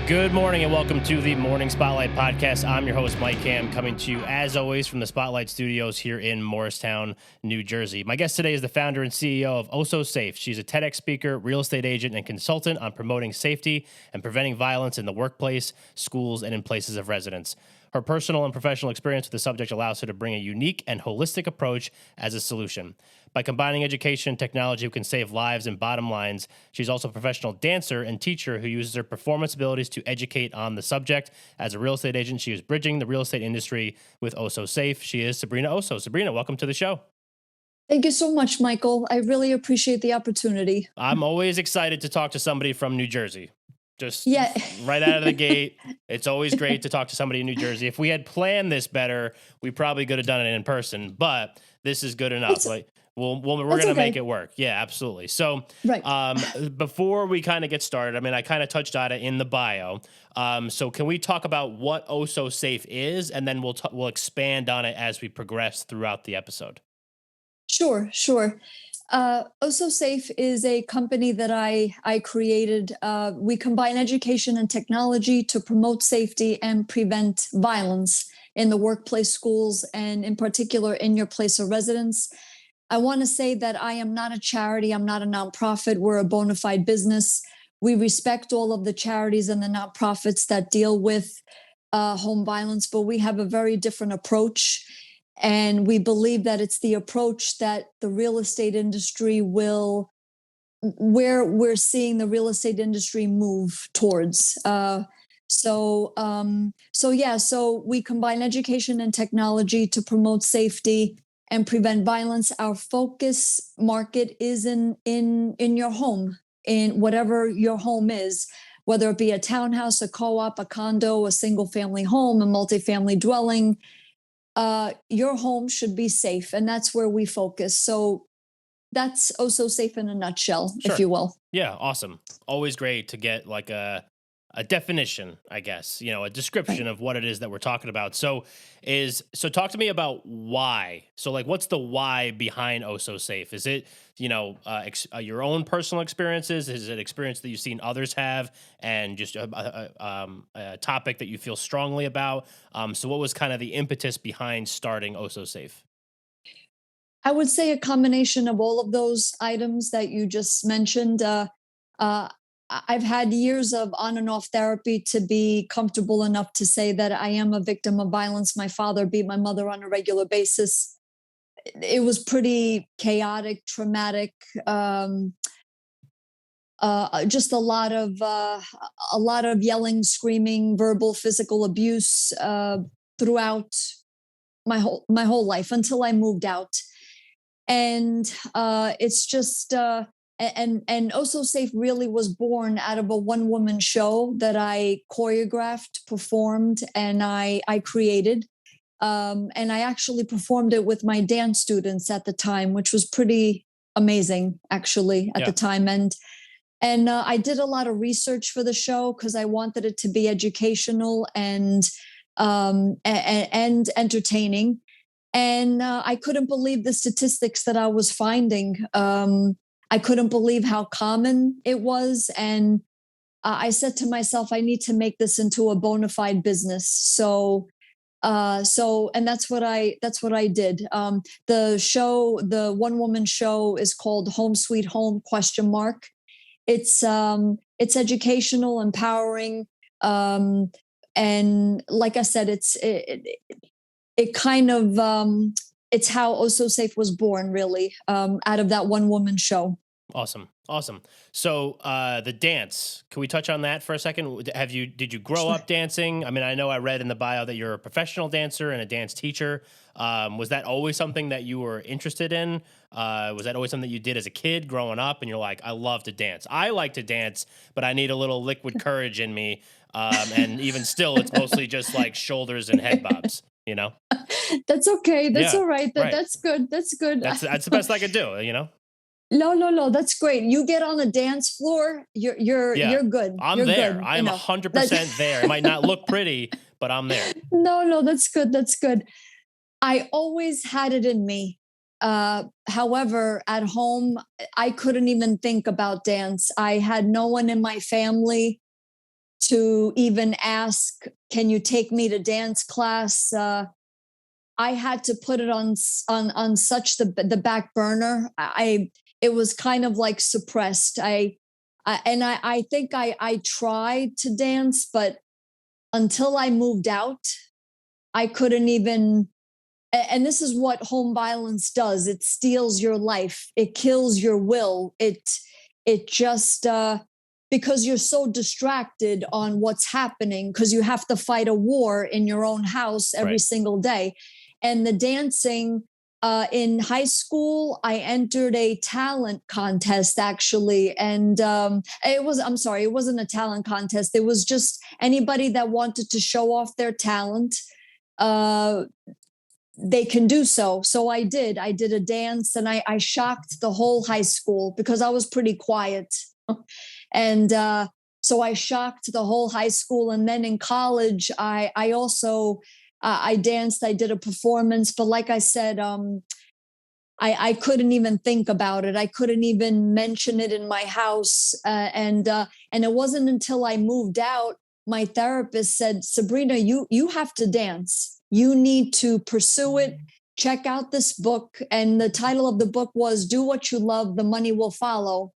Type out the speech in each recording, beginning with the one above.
Good morning and welcome to the Morning Spotlight Podcast. I'm your host, Mike Ham, coming to you as always from the Spotlight Studios here in Morristown, New Jersey. My guest today is the founder and CEO of Osso Safe. She's a TEDx speaker, real estate agent, and consultant on promoting safety and preventing violence in the workplace, schools, and in places of residence. Her personal and professional experience with the subject allows her to bring a unique and holistic approach as a solution. By combining education and technology who can save lives and bottom lines, she's also a professional dancer and teacher who uses her performance abilities to educate on the subject. As a real estate agent, she is bridging the real estate industry with Osso Safe. She is Sabrina Osso. Sabrina, welcome to the show. Thank you so much, Michael. I really appreciate the opportunity. I'm always excited to talk to somebody from New Jersey. Just right out of the gate, it's always great to talk to somebody in New Jersey. If we had planned this better, we probably could have done it in person, but this is good enough. We're going to make it work. Yeah, absolutely. So before we kind of get started, I mean, I kind of touched on it in the bio. So can we talk about what Osso Safe is, and then we'll expand on it as we progress throughout the episode? Sure. Osso Safe is a company that I created. We combine education and technology to promote safety and prevent violence in the workplace, schools, and in particular in your place of residence. I want to say that I am not a charity. I'm not a nonprofit. We're a bona fide business. We respect all of the charities and the nonprofits that deal with home violence, but we have a very different approach. And we believe that it's the approach that the real estate industry where we're seeing the real estate industry move towards. So we combine education and technology to promote safety and prevent violence. Our focus market is in your home, in whatever your home is, whether it be a townhouse, a co-op, a condo, a single family home, a multifamily dwelling. Your home should be safe, and that's where we focus. So that's Osso Safe in a nutshell, if you will. Yeah, awesome. Always great to get like a definition, I guess, a description of what it is that we're talking about. So talk to me about why. So like, what's the why behind Osso Safe? Is it, your own personal experiences? Is it experience that you've seen others have and just a topic that you feel strongly about? So what was kind of the impetus behind starting Osso Safe? I would say a combination of all of those items that you just mentioned. I've had years of on and off therapy to be comfortable enough to say that I am a victim of violence. My father beat my mother on a regular basis. It was pretty chaotic, traumatic, just a lot of yelling, screaming, verbal, physical abuse throughout my whole life until I moved out. And it's just and Osso Safe really was born out of a one-woman show that I choreographed, performed, and I created. And I actually performed it with my dance students at the time, which was pretty amazing, actually, at the time. And I did a lot of research for the show because I wanted it to be educational and entertaining. And I couldn't believe the statistics that I was finding. I couldn't believe how common it was. And I said to myself, I need to make this into a bona fide business. And that's what I did. The show, the one woman show is called Home Sweet Home ? It's educational, empowering. And like I said, it kind of, it's how Osso Safe was born, really, out of that one woman show. Awesome. So the dance, can we touch on that for a second? Did you grow up dancing? I mean, I know I read in the bio that you're a professional dancer and a dance teacher. Was that always something that you were interested in? Was that always something that you did as a kid growing up? And you're like, I love to dance. I like to dance, but I need a little liquid courage in me. And even still, it's mostly just like shoulders and head bobs. That's okay. That's all right. That's good. That's good. That's the best I could do, No. That's great. You get on the dance floor, you're good. I'm there. I am 100% there. It might not look pretty, but I'm there. No, that's good. That's good. I always had it in me. However, at home, I couldn't even think about dance. I had no one in my family to even ask, can you take me to dance class? I had to put it on such the back burner. It was kind of like suppressed. I think I tried to dance, but until I moved out, I couldn't even. And this is what home violence does. It steals your life. It kills your will. It just because you're so distracted on what's happening, because you have to fight a war in your own house every single day. And the dancing, in high school, I entered a talent contest actually. And it wasn't a talent contest. It was just anybody that wanted to show off their talent. They can do so. So I did. I did a dance, and I shocked the whole high school because I was pretty quiet. And so I shocked the whole high school. And then in college, I also I danced. I did a performance, but like I said, I couldn't even think about it. I couldn't even mention it in my house. And it wasn't until I moved out, my therapist said, Sabrina, you have to dance. You need to pursue it. Check out this book. And the title of the book was Do What You Love, The Money Will Follow.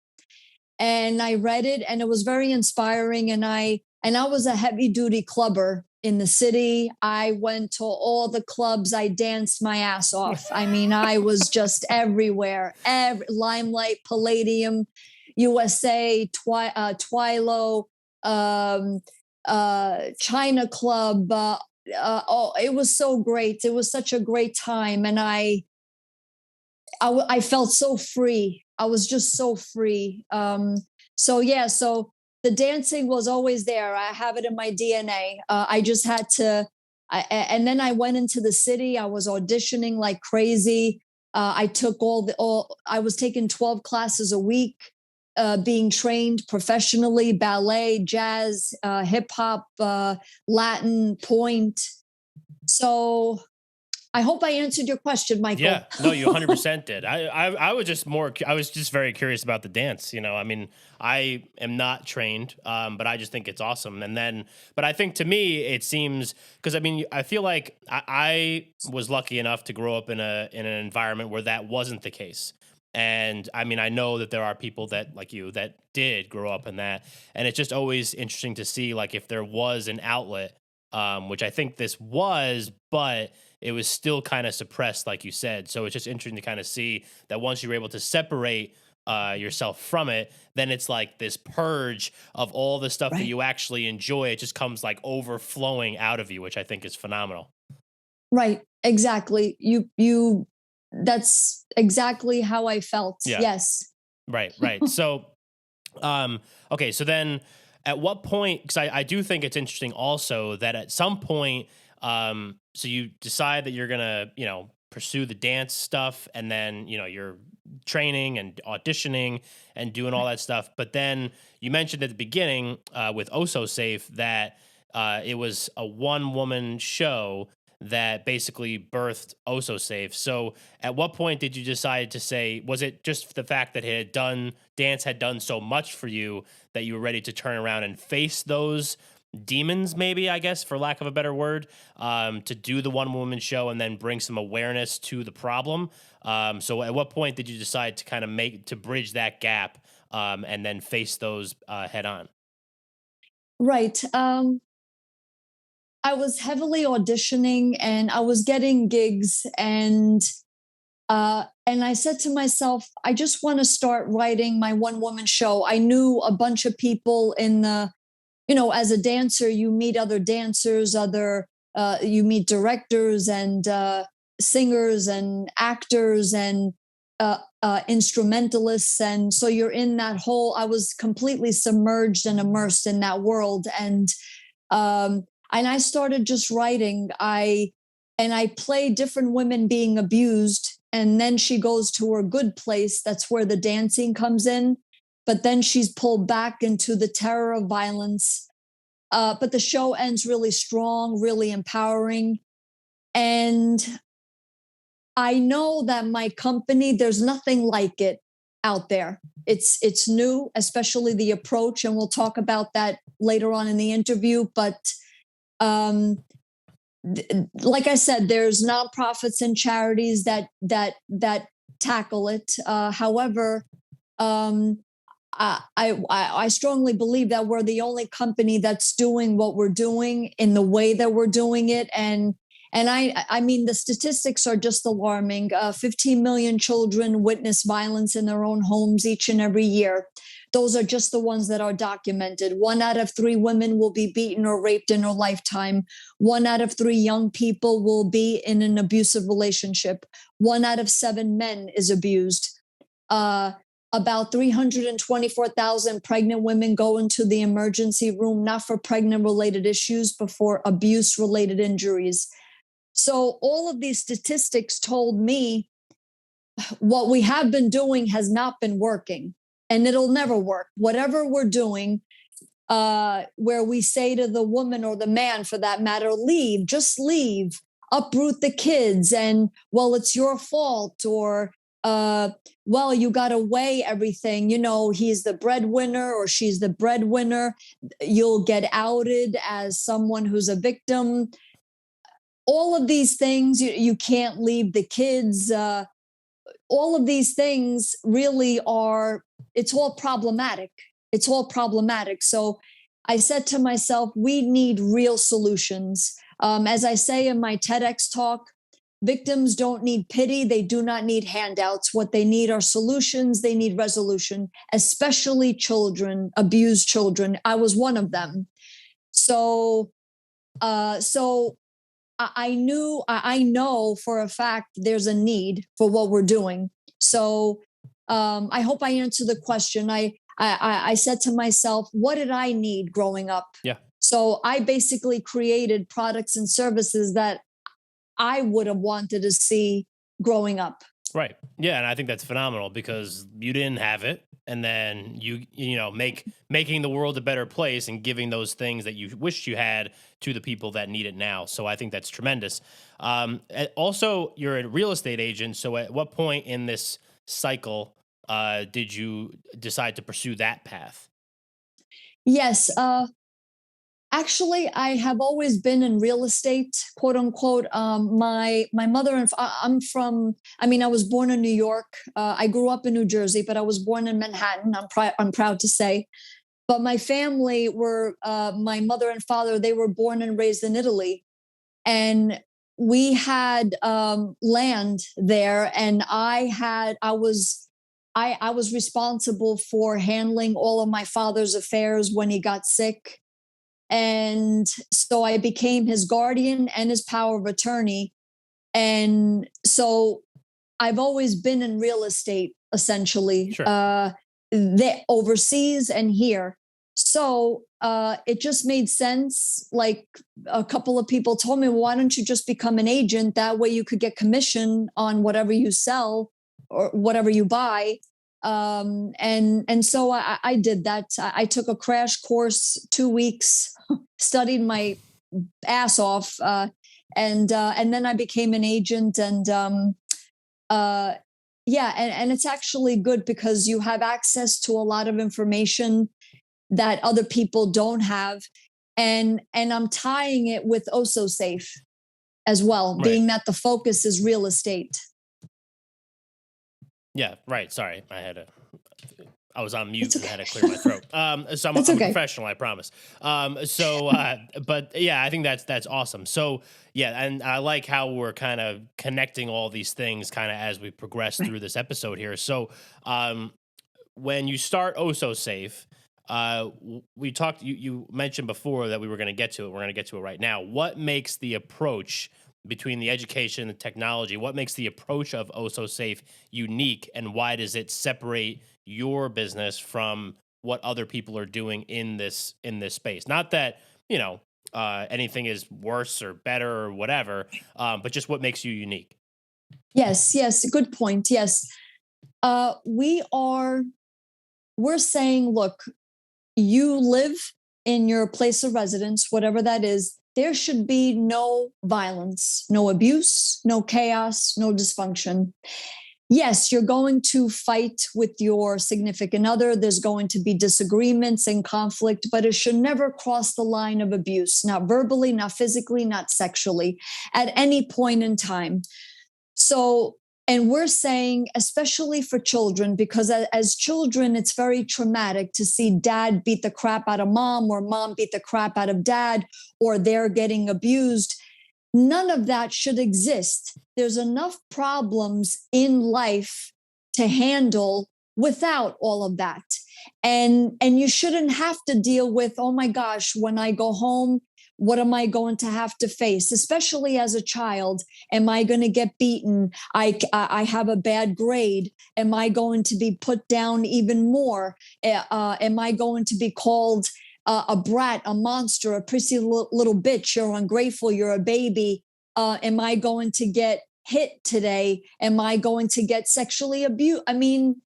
And I read it, and it was very inspiring. And I was a heavy duty clubber in the city. I went to all the clubs. I danced my ass off. I mean, I was just everywhere. Limelight, Palladium, USA, Twilo, China Club. It was so great. It was such a great time. And I felt so free. I was just so free. So the dancing was always there. I have it in my DNA. I just had to, and then I went into the city. I was auditioning like crazy. I took I was taking 12 classes a week, being trained professionally, ballet, jazz, hip hop, Latin, point. So I hope I answered your question, Michael. Yeah, no, you 100% did. I was just very curious about the dance. I mean, I am not trained, but I just think it's awesome. But I think to me, it seems, because I mean, I feel like I was lucky enough to grow up in an environment where that wasn't the case. And I mean, I know that there are people that like you that did grow up in that, and it's just always interesting to see like if there was an outlet, which I think this was, but it was still kind of suppressed, like you said. So it's just interesting to kind of see that once you're able to separate yourself from it, then it's like this purge of all the stuff that you actually enjoy. It just comes like overflowing out of you, which I think is phenomenal. Right. Exactly. That's exactly how I felt. Yeah. Yes. Right. So, okay. So then at what point, because I do think it's interesting also that at some point, so you decide that you're going to, pursue the dance stuff, and then, you're training and auditioning and doing all that stuff. But then you mentioned at the beginning with Osso Safe that it was a one-woman show that basically birthed Osso Safe. So at what point did you decide to say, was it just the fact that dance had done so much for you that you were ready to turn around and face those demons, maybe, I guess, for lack of a better word, to do the one woman show and then bring some awareness to the problem? So at what point did you decide to kind of bridge that gap and then face those head on? Right. I was heavily auditioning, and I was getting gigs, and I said to myself, I just want to start writing my one woman show. I knew a bunch of people as a dancer, you meet other dancers, you meet directors and singers and actors and instrumentalists. And so you're in that I was completely submerged and immersed in that world. And I started just writing. I play different women being abused, and then she goes to her good place. That's where the dancing comes in. But then she's pulled back into the terror of violence. But the show ends really strong, really empowering. And I know that my company, there's nothing like it. out there. It's new, especially the approach, and we'll talk about that later on in the interview. But like I said, there's nonprofits and charities that tackle it. However, I strongly believe that we're the only company that's doing what we're doing in the way that we're doing it. And I mean, the statistics are just alarming. 15 million children witness violence in their own homes each and every year. Those are just the ones that are documented. 1 out of 3 women will be beaten or raped in her lifetime. 1 out of 3 young people will be in an abusive relationship. 1 out of 7 men is abused. About 324,000 pregnant women go into the emergency room, not for pregnant-related issues, but for abuse-related injuries. So all of these statistics told me what we have been doing has not been working, and it'll never work. Whatever we're doing, where we say to the woman or the man, for that matter, leave, just leave, uproot the kids, and, well, it's your fault, or well, you got to weigh everything. You know, he's the breadwinner or she's the breadwinner. You'll get outed as someone who's a victim. All of these things, you can't leave the kids. All of these things really are, it's all problematic. It's all problematic. So I said to myself, we need real solutions. As I say in my TEDx talk, victims don't need pity. They do not need handouts. What they need are solutions. They need resolution, especially children, abused children. I was one of them. So I know for a fact there's a need for what we're doing. So I hope I answered the question. I said to myself, what did I need growing up? Yeah. So I basically created products and services that I would have wanted to see growing up. Right. Yeah, and I think that's phenomenal because you didn't have it, and then you know making the world a better place and giving those things that you wished you had to the people that need it now. So I think that's tremendous. Also, you're a real estate agent. So at what point in this cycle did you decide to pursue that path? Yes. Actually, I have always been in real estate, quote unquote. My mother and I'm from. I mean, I was born in New York. I grew up in New Jersey, but I was born in Manhattan. I'm proud to say. But my family were my mother and father. They were born and raised in Italy, and we had land there. And I was responsible for handling all of my father's affairs when he got sick. And so I became his guardian and his power of attorney. And so I've always been in real estate, essentially, Sure. Overseas and here. So it just made sense. Like a couple of people told me, well, why don't you just become an agent? That way you could get commission on whatever you sell or whatever you buy. And so I did that. I took a crash course, 2 weeks, studied my ass off, and then I became an agent. And yeah, and it's actually good because you have access to a lot of information that other people don't have, and I'm tying it with Osso Safe as well, Right. being that the focus is real estate. Yeah, right. Sorry, I was on mute and Okay. had to clear my throat. So I'm That's a okay. professional, I promise. But yeah, I think that's awesome. So yeah, and I like how we're kind of connecting all these things kind of as we progress Right. through this episode here. So when you start Osso Safe, we talked. You mentioned before that we were going to get to it. We're going to get to it right now. What makes the approach between the education and the technology? What makes the approach of Osso Safe unique, and why does it separate your business from what other people are doing in this space? Not that anything is worse or better or whatever, but just what makes you unique. Yes, good point. Yes. We're saying, look, you live in your place of residence, whatever that is, there should be no violence, no abuse, no chaos, no dysfunction. yes, you're going to fight with your significant other. There's going to be disagreements and conflict, but it should never cross the line of abuse, not verbally, not physically, not sexually, at any point in time. So, and we're saying, especially for children, because as children, it's very traumatic to see dad beat the crap out of mom or mom beat the crap out of dad, or they're getting abused. None of that should exist. There's enough problems in life to handle without all of that. And you shouldn't have to deal with, oh my gosh, when I go home, what am I going to have to face? Especially as a child, am I going to get beaten? I have a bad grade. Am I going to be put down even more? Am I going to be called a brat, a monster, a prissy little bitch? You're ungrateful. You're a baby. Am I going to get hit today? Am I going to get sexually abused? I mean,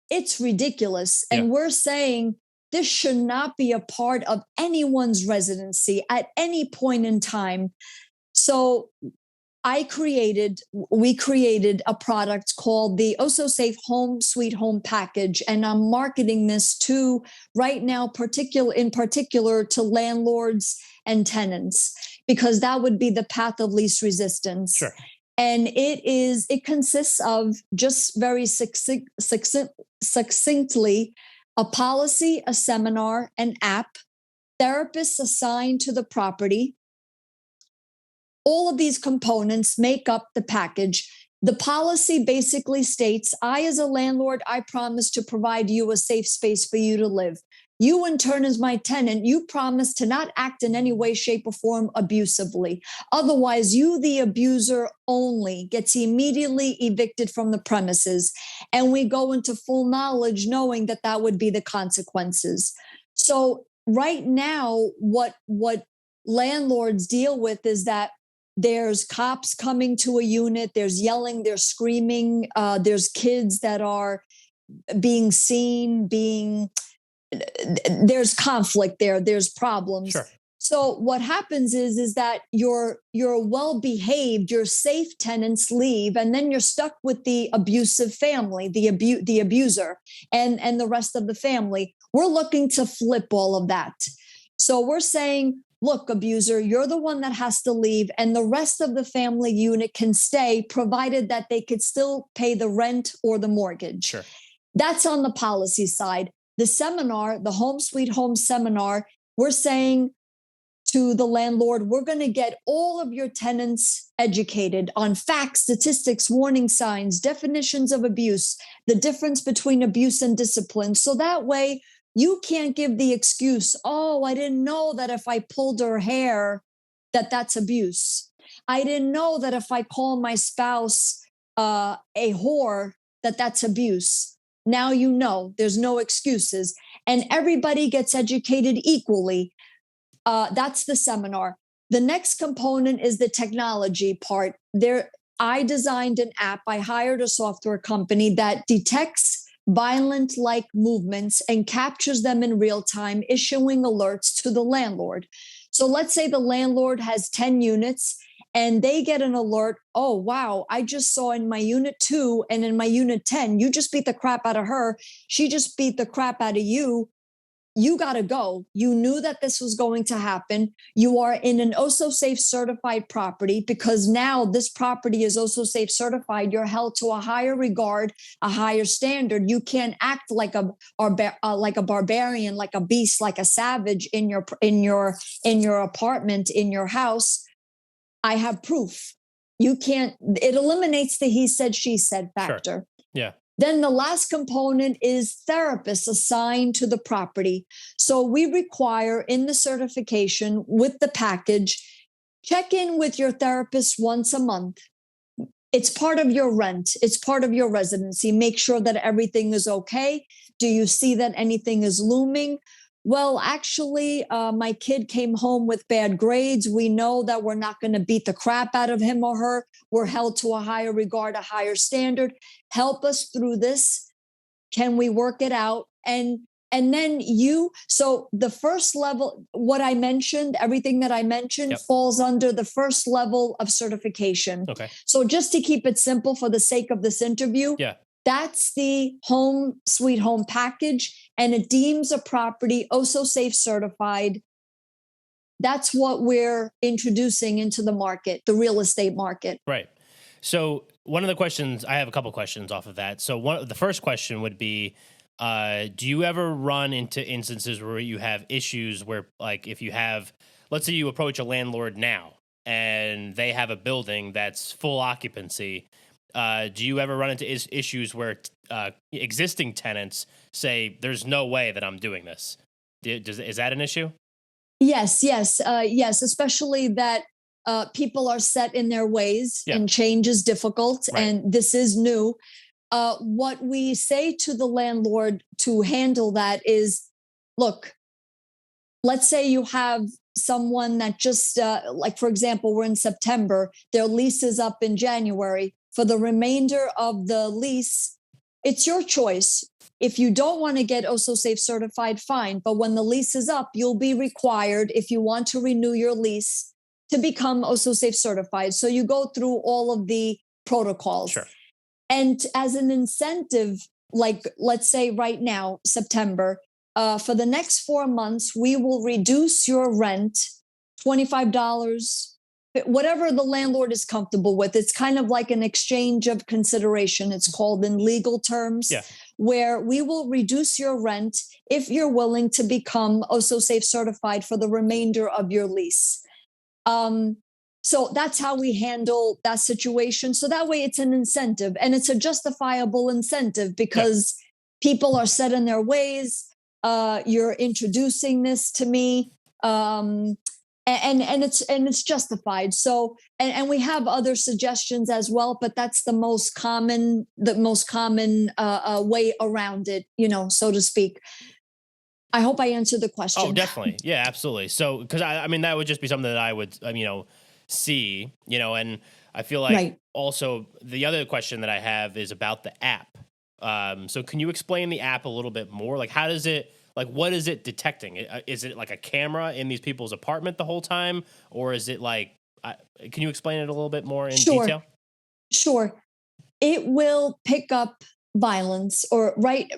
it's ridiculous. Yeah. And we're saying this should not be a part of anyone's residency at any point in time. So we created a product called the Osso Safe Home Sweet Home Package. And I'm marketing this to right now, in particular to landlords and tenants, because that would be the path of least resistance. Sure. And it consists of, just very succinctly, a policy, a seminar, an app, therapists assigned to the property. All of these components make up the package. The policy basically states, I, as a landlord, I promise to provide you a safe space for you to live. You, in turn, as my tenant, you promise to not act in any way, shape, or form abusively. Otherwise, you, the abuser only, gets immediately evicted from the premises. And we go into full knowledge knowing that that would be the consequences. So right now, what landlords deal with is that there's cops coming to a unit, there's yelling, there's screaming, there's kids that are being seen, there's conflict there, there's problems. Sure. So what happens is that your well-behaved, your safe tenants leave, and then you're stuck with the abusive family, the abuser, and the rest of the family. We're looking to flip all of that. So we're saying, look, abuser, you're the one that has to leave, and the rest of the family unit can stay, provided that they could still pay the rent or the mortgage. Sure. That's on the policy side. The seminar, the Home Sweet Home seminar, we're saying to the landlord, we're going to get all of your tenants educated on facts, statistics, warning signs, definitions of abuse, the difference between abuse and discipline. So that way, you can't give the excuse, oh, I didn't know that if I pulled her hair, that's abuse. I didn't know that if I call my spouse a whore, that's abuse. Now you know, there's no excuses. And everybody gets educated equally. That's the seminar. The next component is the technology part. I designed an app. I hired a software company that detects violent-like movements and captures them in real time, issuing alerts to the landlord. So let's say the landlord has 10 units and they get an alert. Oh, wow, I just saw in my unit 2 and in my unit 10, you just beat the crap out of her. She just beat the crap out of you. You got to go. You knew that this was going to happen. You are in an Osso Safe certified property, because now this property is Osso Safe certified. You're held to a higher regard, a higher standard. You can't act like a barbarian, like a beast, like a savage in your apartment, in your house. I have proof. You can't. It eliminates the he said, she said factor. Sure. Yeah. Then the last component is therapists assigned to the property. So we require in the certification with the package, check in with your therapist once a month. It's part of your rent. It's part of your residency. Make sure that everything is okay. Do you see that anything is looming? Well, actually, my kid came home with bad grades. We know that we're not going to beat the crap out of him or her. We're held to a higher regard, a higher standard. Help us through this. Can we work it out? And And then so the first level, what I mentioned, everything that I mentioned Yep. falls under the first level of certification. Okay. So just to keep it simple for the sake of this interview, Yeah. that's the home sweet home package, and it deems a property Osso Safe certified. That's what we're introducing into the market, the real estate market. Right. So one of the questions, I have a couple questions off of that. So the first question would be, do you ever run into instances where you have issues where, like, if you have, let's say you approach a landlord now and they have a building that's full occupancy, do you ever run into issues where existing tenants say, there's no way that I'm doing this? Is that an issue? Yes, yes, especially that people are set in their ways Yeah. and change is difficult, Right. and this is new. What we say to the landlord to handle that is, look, let's say you have someone that just, like, for example, we're in September, their lease is up in January. For the remainder of the lease, it's your choice. If you don't want to get Osso Safe certified, fine. But when the lease is up, you'll be required, if you want to renew your lease, to become Osso Safe certified. So you go through all of the protocols. Sure. And as an incentive, like, let's say right now, September, for the next 4 months, we will reduce your rent $25, whatever the landlord is comfortable with. It's kind of like an exchange of consideration. It's called in legal terms, Yeah. where we will reduce your rent if you're willing to become Osso Safe certified for the remainder of your lease. So that's how we handle that situation. So that way it's an incentive, and it's a justifiable incentive because people are set in their ways. You're introducing this to me. And it's justified. So and we have other suggestions as well, but that's the most common way around it, so to speak. I hope I answered the question. Oh, definitely. Yeah, absolutely. So, because I mean, that would just be something that I would, see, and I feel like Right. also the other question that I have is about the app. So can you explain the app a little bit more? Like, how does it, like, what is it detecting? Is it like a camera in these people's apartment the whole time? Or is it like, can you explain it a little bit more in detail? Sure. It will pick up violence, right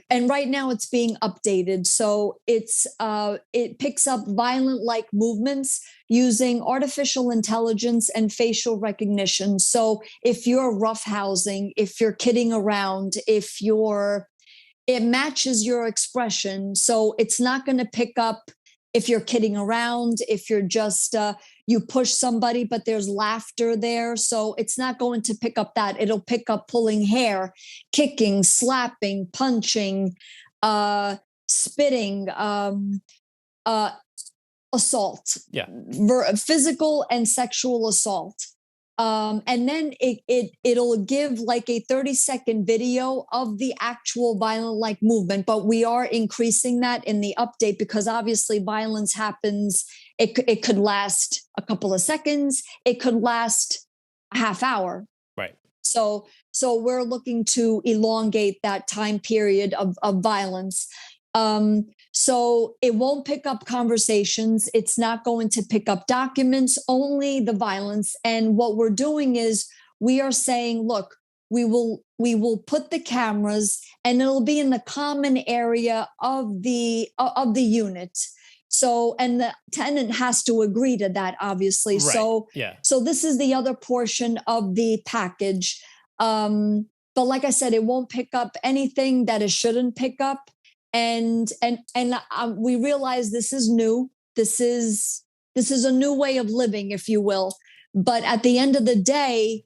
now it's being updated, so it picks up violent like movements using artificial intelligence and facial recognition. So if you're roughhousing, if you're kidding around, it matches your expression. So it's not going to pick up if you're kidding around, if you're just you push somebody but there's laughter there. So it's not going to pick up that. It'll pick up pulling hair, kicking, slapping, punching, spitting, assault, Yeah. physical and sexual assault. And then it'll give like a 30-second video of the actual violent like movement, but we are increasing that in the update because obviously violence happens. It could last a couple of seconds. It could last a half hour. Right. So we're looking to elongate that time period of violence. So it won't pick up conversations. It's not going to pick up documents, only the violence. And what we're doing is we are saying, look, we will put the cameras and it'll be in the common area of the unit. So, and the tenant has to agree to that, obviously. Right. So this is the other portion of the package. But like I said, it won't pick up anything that it shouldn't pick up. And we realize this is new. This is a new way of living, if you will. But at the end of the day,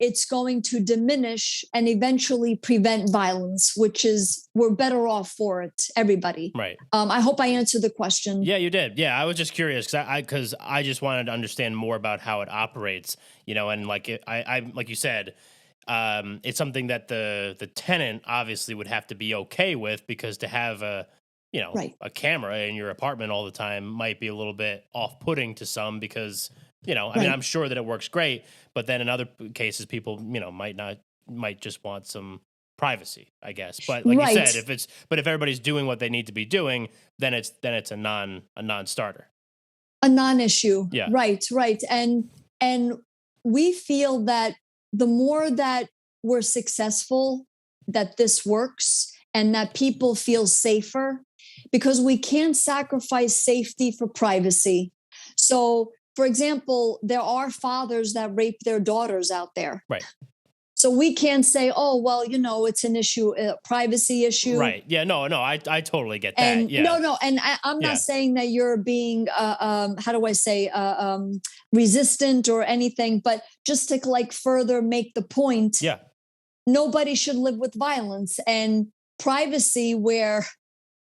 it's going to diminish and eventually prevent violence, which is we're better off for it, everybody. Right. I hope I answered the question. Yeah, you did. Yeah, I was just curious because I just wanted to understand more about how it operates, and like I like you said, it's something that the tenant obviously would have to be okay with because to have Right. a camera in your apartment all the time might be a little bit off-putting to some because I mean Right. I'm sure that it works great, but then in other cases people might just want some privacy, I guess. But like you Right. said, if everybody's doing what they need to be doing, then it's a non-starter. A non-issue. Yeah. Right. And we feel that the more that we're successful, that this works and that people feel safer, because we can't sacrifice safety for privacy. So, for example, there are fathers that rape their daughters out there. Right. So we can't say, oh, well, it's an issue, a privacy issue. Right. Yeah. No, I totally get that. And Yeah. no, and I'm Yeah. not saying that you're being, how do I say, resistant or anything, but just to like further make the point, Yeah. nobody should live with violence and privacy, where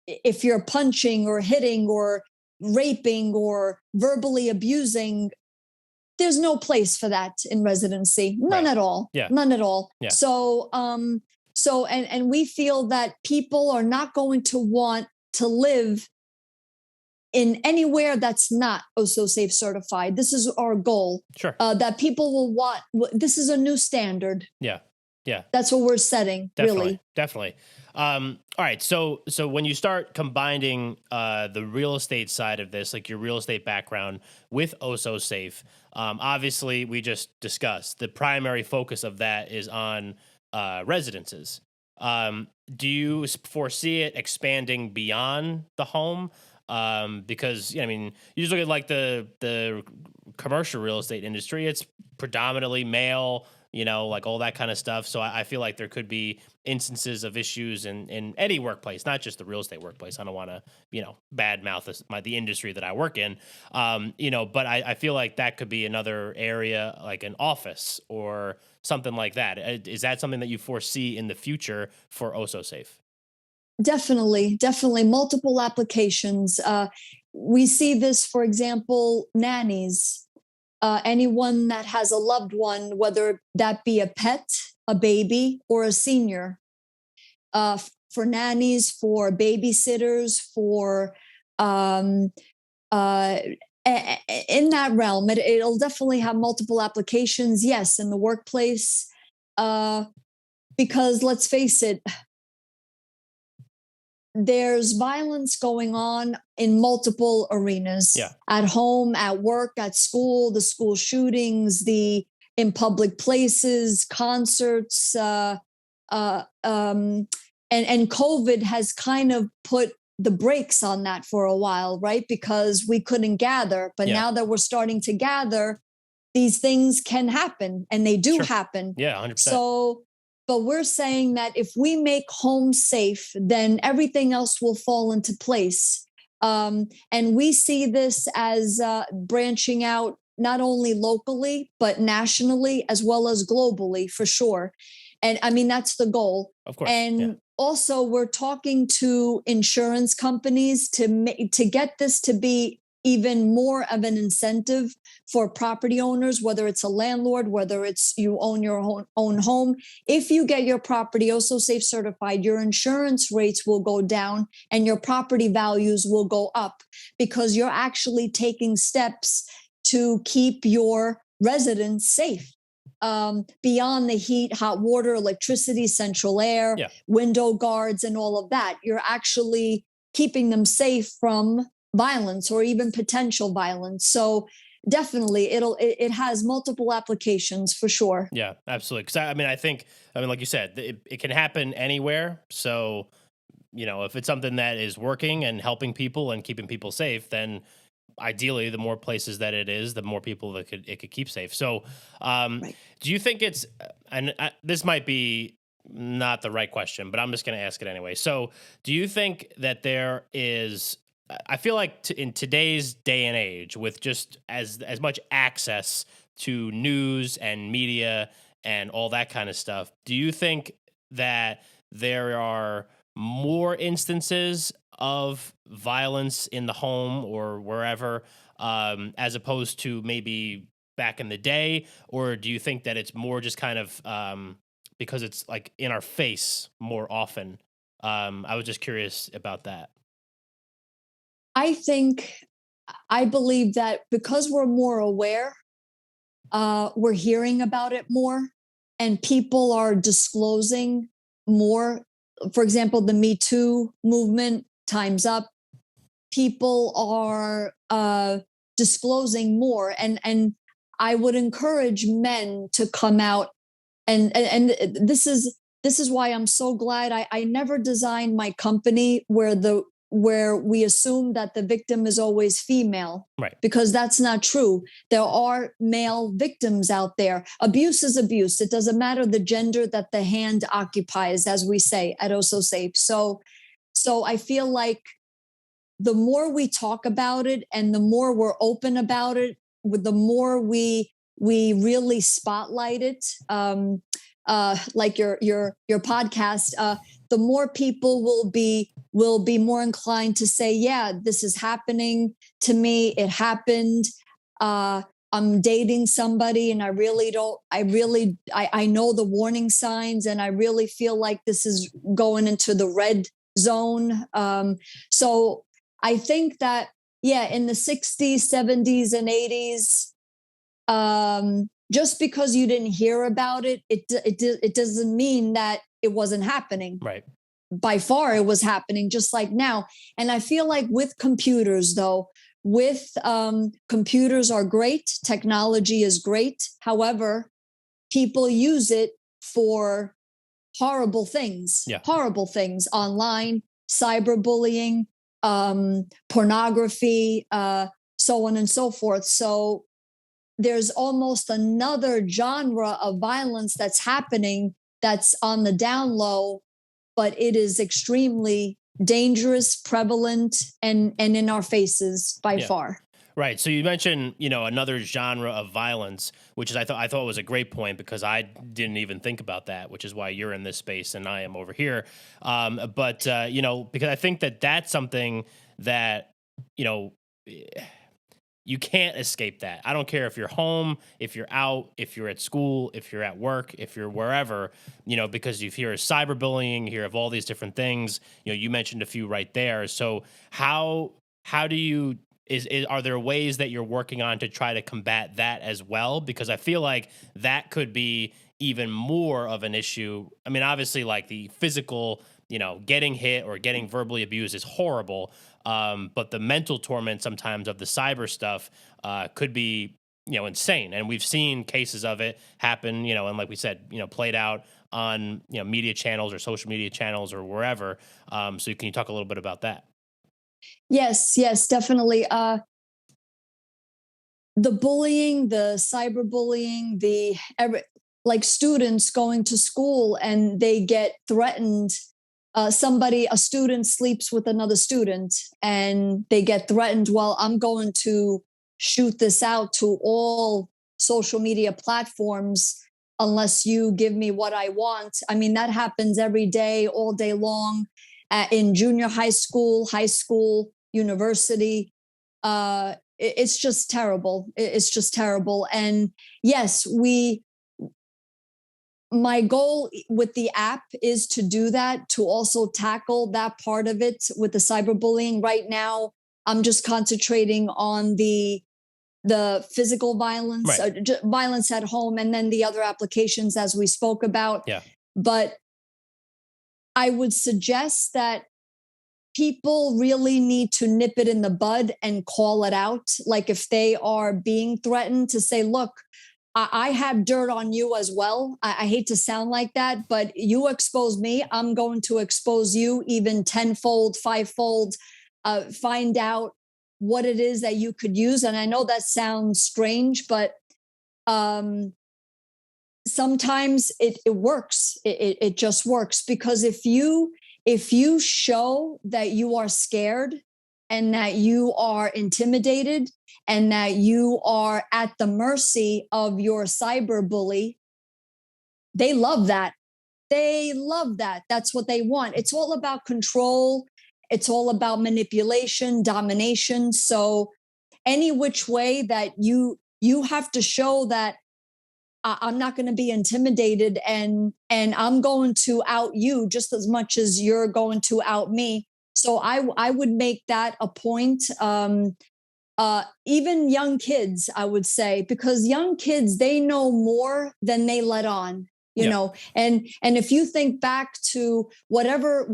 if you're punching or hitting or raping or verbally abusing, there's no place for that in residency. None Right. at all. Yeah. None at all. Yeah. And we feel that people are not going to want to live in anywhere that's not Osso Safe certified. This is our goal. Sure. That people will want. This is a new standard. Yeah. Yeah. That's what we're setting. Really. Definitely. All right. So when you start combining the real estate side of this, like your real estate background with Osso Safe, obviously we just discussed the primary focus of that is on residences. Do you foresee it expanding beyond the home? Because I mean, you just look at like the commercial real estate industry; it's predominantly male, like all that kind of stuff. So I feel like there could be instances of issues in any workplace, not just the real estate workplace. I don't want to, badmouth the industry that I work in, but I feel like that could be another area, like an office or something like that. Is that something that you foresee in the future for Osso Safe? Definitely. Multiple applications. We see this, for example, nannies. Anyone that has a loved one, whether that be a pet, a baby, or a senior, for nannies, for babysitters, for in that realm, it'll definitely have multiple applications. Yes, in the workplace, because let's face it, there's violence going on in multiple arenas. Yeah. At home, at work, at school, the school shootings, in public places, concerts, and COVID has kind of put the brakes on that for a while, right? Because we couldn't gather, but now that we're starting to gather, these things can happen, and they do happen. Yeah, 100%. But we're saying that if we make home safe, then everything else will fall into place. And we see this as branching out not only locally, but nationally, as well as globally, for sure. And I mean, that's the goal. Of course. And also, we're talking to insurance companies to get this to be even more of an incentive for property owners, whether it's a landlord, whether it's you own your own home. If you get your property Osso Safe certified, your insurance rates will go down and your property values will go up, because you're actually taking steps to keep your residents safe. Beyond the heat, hot water, electricity, central air, window guards, and all of that, you're actually keeping them safe from violence or even potential violence. So definitely it has multiple applications for sure. Yeah, absolutely. Because I think like you said, it can happen anywhere. So if it's something that is working and helping people and keeping people safe, then ideally the more places that it is, the more people that it could keep safe. So do you think it's, and this might be not the right question, but I'm just going to ask it anyway. So do you think that there is, I feel like in today's day and age, with just as much access to news and media and all that kind of stuff, do you think that there are more instances of violence in the home or wherever, as opposed to maybe back in the day? Or do you think that it's more just kind of because it's like in our face more often? I was just curious about that. I believe that because we're more aware, we're hearing about it more, and people are disclosing more. For example, the Me Too movement, Time's Up. People are disclosing more, and I would encourage men to come out, and this is why I'm so glad I never designed my company where we assume that the victim is always female, right? Because that's not true. There are male victims out there. Abuse is abuse. It doesn't matter the gender that the hand occupies, as we say at Osso Safe. So I feel like the more we talk about it and the more we're open about it, with the more we really spotlight it, like your podcast, the more people will be more inclined to say, yeah, this is happening to me. It happened. I'm dating somebody and I know the warning signs, and I really feel like this is going into the red zone. So I think that, yeah, in the 60s, 70s, and 80s, just because you didn't hear about it, it doesn't mean that it wasn't happening. Right. By far, it was happening just like now. And I feel like with computers, though, computers are great. Technology is great. However, people use it for horrible things online, cyberbullying, pornography, so on and so forth. So there's almost another genre of violence that's happening that's on the down low, but it is extremely dangerous, prevalent, and in our faces by far. Right. So you mentioned, another genre of violence, which is I thought was a great point, because I didn't even think about that, which is why you're in this space and I am over here. Because I think that that's something that, you can't escape that. I don't care if you're home, if you're out, if you're at school, if you're at work, if you're wherever, because you hear of cyberbullying, you hear of all these different things. You mentioned a few right there. So how do you are there ways that you're working on to try to combat that as well? Because I feel like that could be even more of an issue. I mean, obviously, like the physical, getting hit or getting verbally abused is horrible. But the mental torment sometimes of the cyber stuff could be, insane. And we've seen cases of it happen, and like we said, played out on, media channels or social media channels or wherever. So can you talk a little bit about that? Yes, definitely. The bullying, the cyberbullying, like students going to school and they get threatened. A student sleeps with another student and they get threatened. Well, I'm going to shoot this out to all social media platforms unless you give me what I want. I mean, that happens every day, all day long, in junior high school, university. It's just terrible. It's just terrible. And yes, my goal with the app is to do that, to also tackle that part of it with the cyberbullying. Right now, I'm just concentrating on the physical violence, right. Violence at home, and then the other applications as we spoke about. Yeah. But I would suggest that people really need to nip it in the bud and call it out. Like if they are being threatened, to say, look, I have dirt on you as well. I hate to sound like that, but you expose me, I'm going to expose you even tenfold, fivefold, find out what it is that you could use. And I know that sounds strange, but sometimes it works. It just works, because if you show that you are scared and that you are intimidated and that you are at the mercy of your cyber bully, they love that. They love that. That's what they want. It's all about control. It's all about manipulation, domination. So any which way that you have to show that I'm not going to be intimidated, and I'm going to out you just as much as you're going to out me. So I would make that a point. Even young kids, I would say, because young kids, they know more than they let on. you know. And if you think back to whatever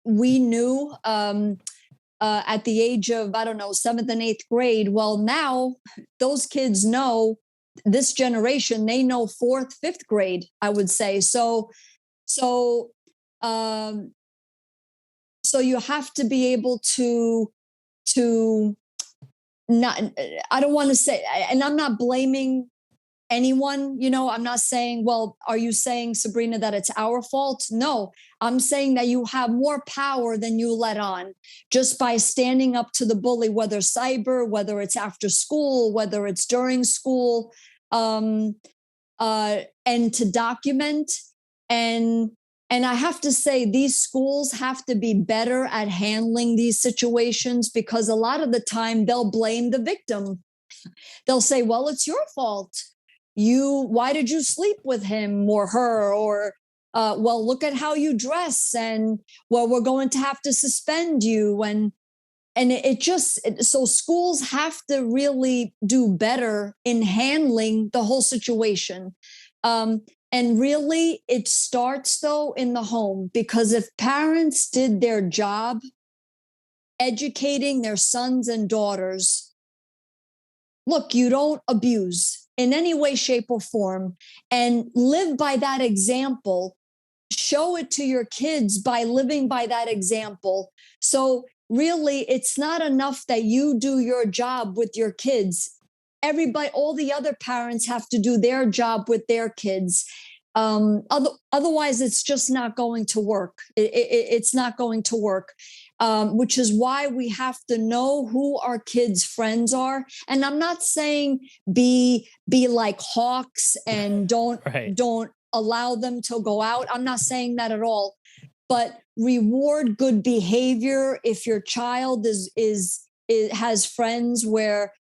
we knew at the age of, I don't know, 7th and 8th grade, well, now those kids know, this generation, they know 4th, 5th grade, I would say. So you have to be able to not, I don't want to say, and I'm not blaming anyone, you know, I'm not saying, well, are you saying, Sabrina, that it's our fault? No, I'm saying that you have more power than you let on, just by standing up to the bully, whether cyber, whether it's after school, whether it's during school, and to document. And I have to say, these schools have to be better at handling these situations, because a lot of the time they'll blame the victim. They'll say, well, it's your fault. Why did you sleep with him or her? Or, well, look at how you dress. And, well, we're going to have to suspend you. And so schools have to really do better in handling the whole situation. And really, it starts, though, in the home, because if parents did their job educating their sons and daughters, look, you don't abuse in any way, shape, or form, and live by that example. Show it to your kids by living by that example. So really, it's not enough that you do your job with your kids. Everybody, all the other parents have to do their job with their kids. Otherwise, it's just not going to work. It's not going to work, which is why we have to know who our kids' friends are. And I'm not saying be like hawks and don't allow them to go out. I'm not saying that at all. But reward good behavior. If your child has friends where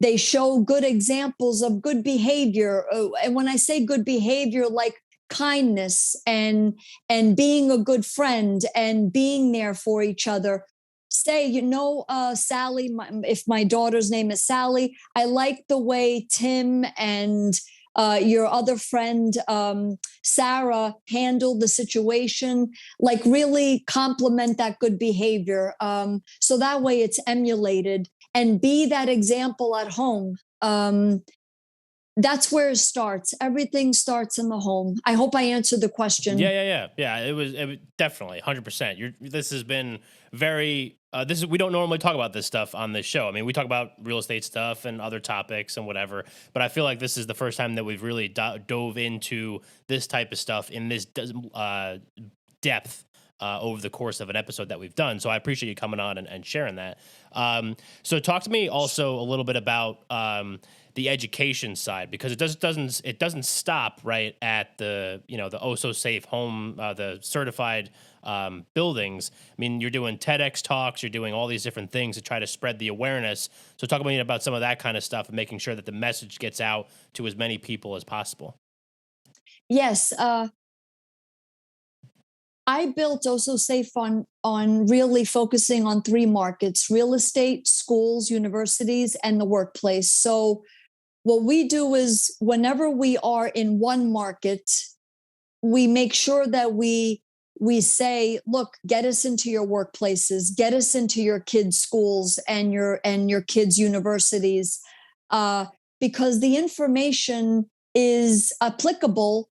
they show good examples of good behavior. And when I say good behavior, like kindness and being a good friend and being there for each other. Say, you know, Sally, if my daughter's name is Sally, I like the way Tim and your other friend, Sarah, handled the situation. Like, really compliment that good behavior. So that way it's emulated. And be that example at home. That's where it starts. Everything starts in the home. I hope I answered the question. Yeah. It was definitely 100%. This has been very. We don't normally talk about this stuff on this show. I mean, we talk about real estate stuff and other topics and whatever. But I feel like this is the first time that we've really dove into this type of stuff in this depth. Over the course of an episode that we've done. So I appreciate you coming on and sharing that. So talk to me also a little bit about the education side, because it doesn't stop right at the Osso Safe home, the certified buildings. I mean, you're doing TEDx talks, you're doing all these different things to try to spread the awareness. So talk to me about some of that kind of stuff and making sure that the message gets out to as many people as possible. Yes. I built Osso Safe on really focusing on 3 markets: real estate, schools, universities, and the workplace. So what we do is, whenever we are in one market, we make sure that we say, look, get us into your workplaces, get us into your kids' schools and your kids' universities, because the information is applicable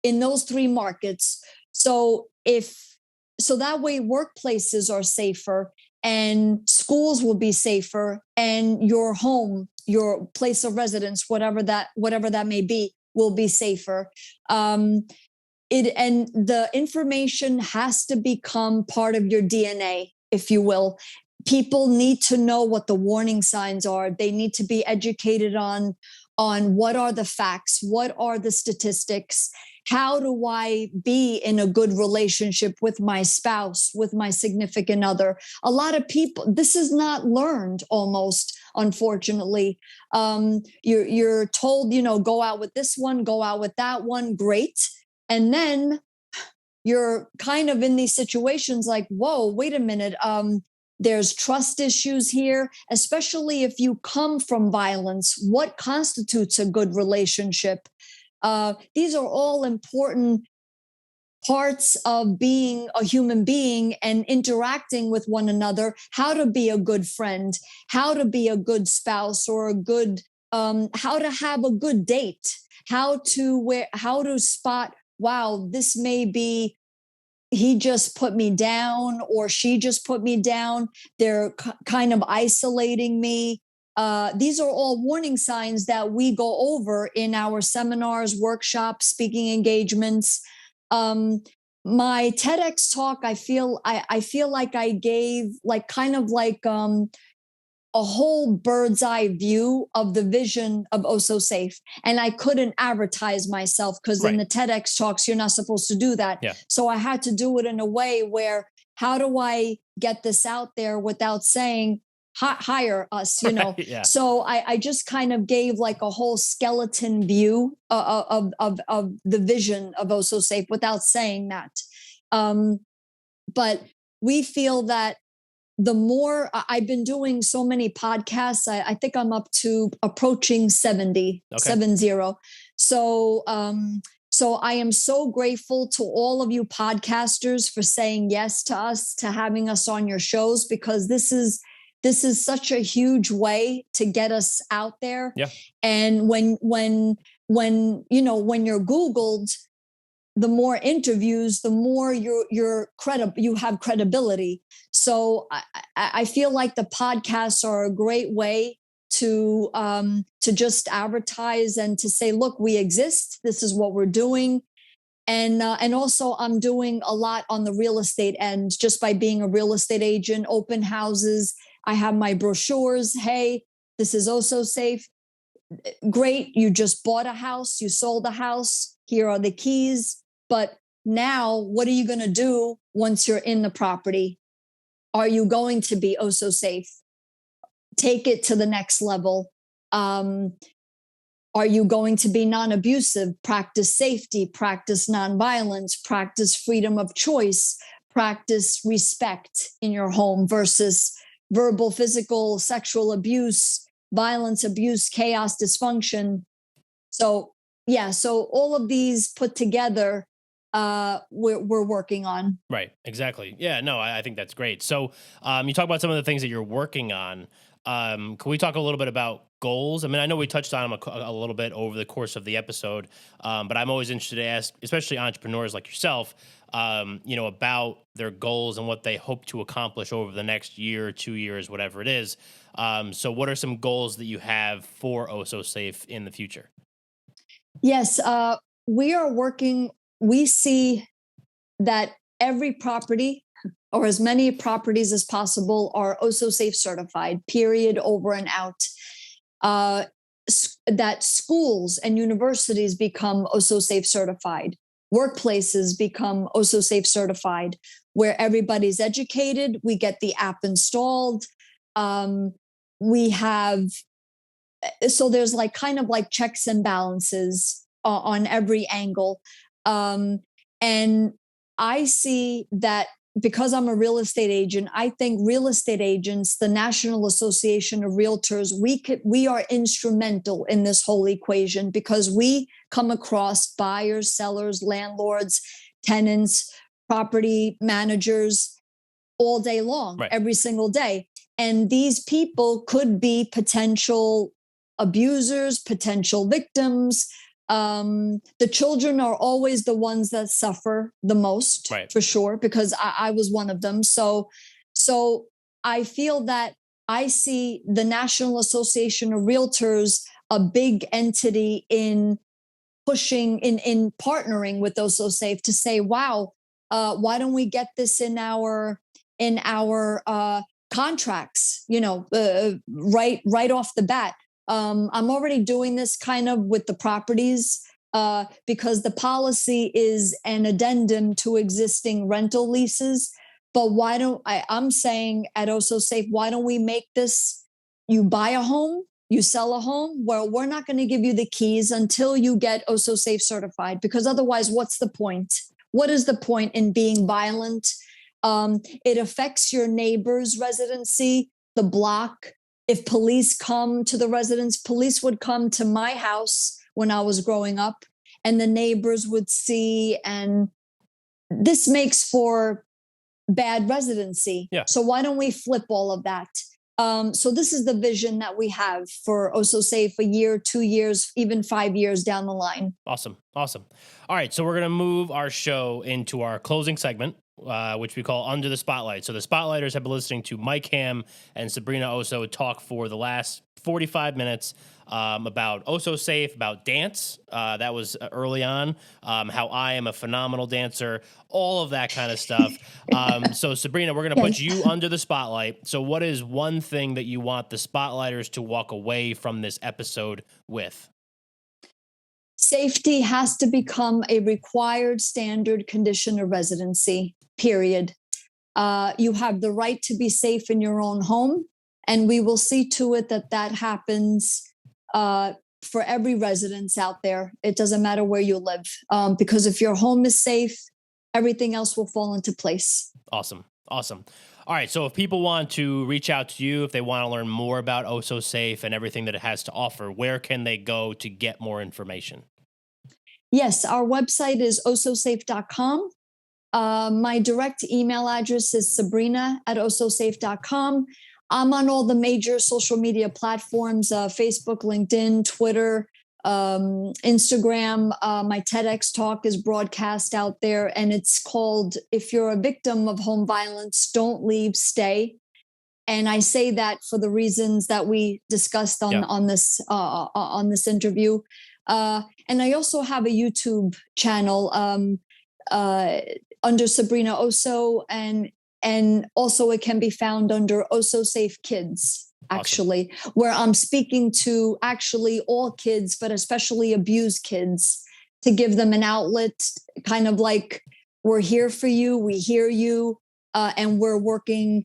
in those 3 markets. So that way workplaces are safer and schools will be safer, and your home, your place of residence, whatever that may be, will be safer. And the information has to become part of your DNA, if you will. People need to know what the warning signs are. They need to be educated on what are the facts, what are the statistics. How do I be in a good relationship with my spouse, with my significant other? A lot of people, this is not learned almost, unfortunately. You're told, go out with this one, go out with that one, great. And then you're kind of in these situations like, whoa, wait a minute. There's trust issues here, especially if you come from violence. What constitutes a good relationship? These are all important parts of being a human being and interacting with one another, how to be a good friend, how to be a good spouse or a good, how to have a good date, how to spot, wow, this may be, he just put me down or she just put me down. They're kind of isolating me. These are all warning signs that we go over in our seminars, workshops, speaking engagements. My TEDx talk, I feel like I gave like kind of like a whole bird's eye view of the vision of Osso Safe. And I couldn't advertise myself because in the TEDx talks, you're not supposed to do that. Yeah. So I had to do it in a way where, how do I get this out there without saying, hire us, you know? Yeah. So I just kind of gave like a whole skeleton view of the vision of Osso Safe without saying that. But we feel that the more I've been doing so many podcasts, I think I'm up to approaching 70. So, so I am so grateful to all of you podcasters for saying yes to us, to having us on your shows, because this is such a huge way to get us out there. Yeah. And when you know, when you're Googled, the more interviews, the more you're credible, you have credibility. So I feel like the podcasts are a great way to just advertise and to say, look, we exist. This is what we're doing. And also I'm doing a lot on the real estate end, just by being a real estate agent, open houses. I have my brochures. Hey, this is Osso Safe. Great. You just bought a house. You sold a house. Here are the keys. But now what are you going to do once you're in the property? Are you going to be Osso Safe? Take it to the next level. Are you going to be non-abusive? Practice safety, practice nonviolence, practice freedom of choice, practice respect in your home versus verbal, physical, sexual abuse, violence, abuse, chaos, dysfunction. So, yeah, so all of these put together, we're working on. Right. Exactly. Yeah, no, I think that's great. So, you talk about some of the things that you're working on. Can we talk a little bit about goals? I mean, I know we touched on them a little bit over the course of the episode, but I'm always interested to ask, especially entrepreneurs like yourself, you know, about their goals and what they hope to accomplish over the next year, 2 years, whatever it is. So what are some goals that you have for Osso Safe in the future? Yes, we are working. We see that every property, or as many properties as possible, are Osso Safe certified, period, over and out. That schools and universities become Osso Safe certified. Workplaces become Osso Safe certified, where everybody's educated. We get the app installed. We have, so there's like kind of like checks and balances on every angle. And I see that because I'm a real estate agent, I think real estate agents, the National Association of Realtors, we are instrumental in this whole equation, because we come across buyers, sellers, landlords, tenants, property managers all day long, every single day. And these people could be potential abusers, potential victims. The children are always the ones that suffer the most, for sure, because I was one of them. So I feel that I see the National Association of Realtors a big entity in pushing, in partnering with Osso Safe to say, wow, why don't we get this in our contracts, you know, right off the bat. I'm already doing this kind of with the properties because the policy is an addendum to existing rental leases. But why don't I'm saying at Osso Safe, why don't we make this, you buy a home, you sell a home? Well, we're not going to give you the keys until you get Osso Safe certified, because otherwise, what's the point? What is the point in being violent? It affects your neighbor's residency, the block. If police come to the residence, police would come to my house when I was growing up, and the neighbors would see, and this makes for bad residency. Yeah. So why don't we flip all of that? So this is the vision that we have for Osso Safe, a year, 2 years, even 5 years down the line. Awesome. Awesome. All right. So we're going to move our show into our closing segment, which we call Under the Spotlight. So the Spotlighters have been listening to Mike Ham and Sabrina Osso talk for the last 45 minutes about Osso Safe, about dance. That was early on, how I am a phenomenal dancer, all of that kind of stuff. So Sabrina, we're going to put you under the spotlight. So what is one thing that you want the Spotlighters to walk away from this episode with? Safety has to become a required standard condition of residency, period. You have the right to be safe in your own home, and we will see to it that that happens for every residence out there. It doesn't matter where you live, because if your home is safe, everything else will fall into place. Awesome. Awesome. All right. So if people want to reach out to you, if they want to learn more about Osso Safe and everything that it has to offer, where can they go to get more information? Yes, our website is ossosafe.com. My direct email address is sabrina@ossosafe.com. I'm on all the major social media platforms, Facebook, LinkedIn, Twitter, Instagram. My TEDx talk is broadcast out there, and it's called "If You're a Victim of Home Violence, Don't Leave, Stay." And I say that for the reasons that we discussed on this interview. And I also have a YouTube channel under Sabrina Osso, and also it can be found under Osso Safe Kids, actually, where I'm speaking to actually all kids, but especially abused kids, to give them an outlet, kind of like, we're here for you, we hear you, and we're working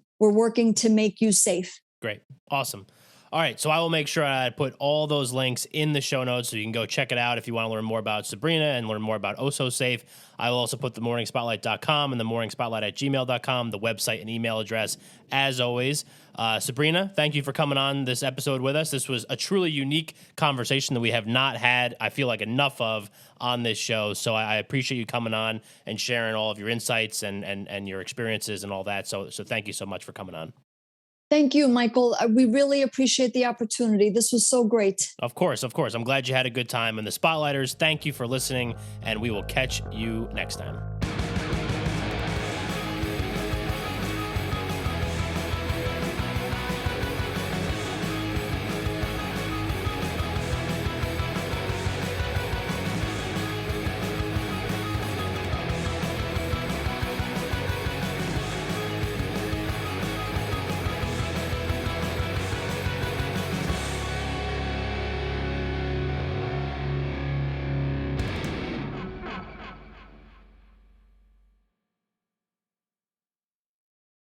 to make you safe. Great. Awesome. All right. So I will make sure I put all those links in the show notes so you can go check it out if you want to learn more about Sabrina and learn more about Osso Safe. I will also put the morningspotlight.com and the morningspotlight@gmail.com, the website and email address, as always. Sabrina, thank you for coming on this episode with us. This was a truly unique conversation that we have not had, I feel like, enough of on this show. So I appreciate you coming on and sharing all of your insights and your experiences and all that. So thank you so much for coming on. Thank you, Michael. We really appreciate the opportunity. This was so great. Of course. I'm glad you had a good time. And the Spotlighters, thank you for listening, and we will catch you next time.